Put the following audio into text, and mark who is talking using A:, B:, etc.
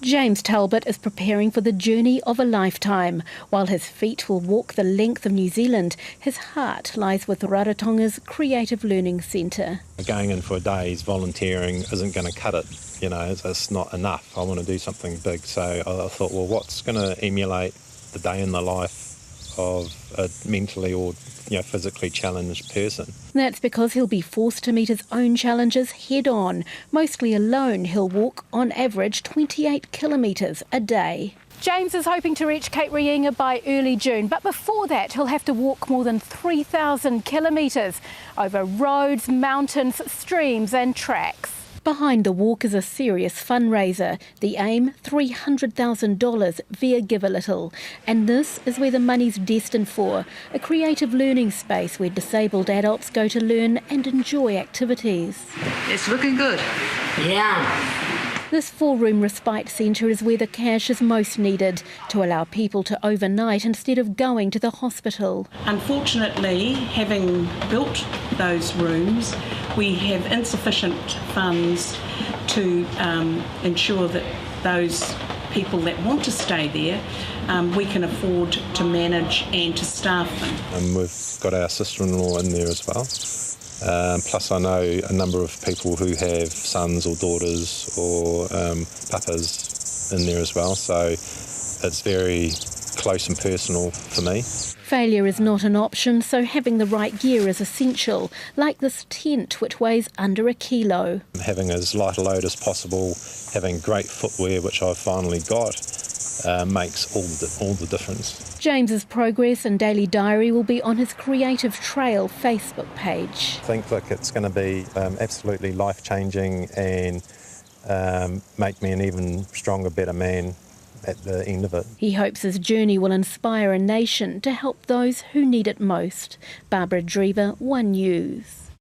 A: James Talbot is preparing for the journey of a lifetime. While his feet will walk the length of New Zealand, his heart lies with Rarotonga's Creative Learning Centre.
B: Going in for a day's volunteering isn't going to cut it. You know, it's not enough. I want to do something big. So I thought, well, what's going to emulate the day in the life of a mentally or physically challenged person?
A: That's because he'll be forced to meet his own challenges head on. Mostly alone, he'll walk on average 28 kilometres a day. James is hoping to reach Cape Reinga by early June, but before that he'll have to walk more than 3,000 kilometres over roads, mountains, streams and tracks. Behind the walk is a serious fundraiser. The aim, $300,000 via Give a Little. And this is where the money's destined for, a creative learning space where disabled adults go to learn and enjoy activities.
C: It's looking good. Yeah.
A: This 4-room respite centre is where the cash is most needed to allow people to overnight instead of going to the hospital.
D: Unfortunately, having built those rooms, we have insufficient funds to ensure that those people that want to stay there, we can afford to manage and to staff them.
B: And we've got our sister-in-law in there as well. Plus I know a number of people who have sons or daughters or papas in there as well, so it's very close and personal for me.
A: Failure is not an option, so having the right gear is essential, like this tent which weighs under a kilo.
B: Having as light a load as possible, having great footwear, which I've finally got, makes all the difference.
A: James's progress and daily diary will be on his Creative Trail Facebook page.
B: I think it's going to be absolutely life-changing and make me an even stronger, better man at the end of it.
A: He hopes his journey will inspire a nation to help those who need it most. Barbara Drever, One News.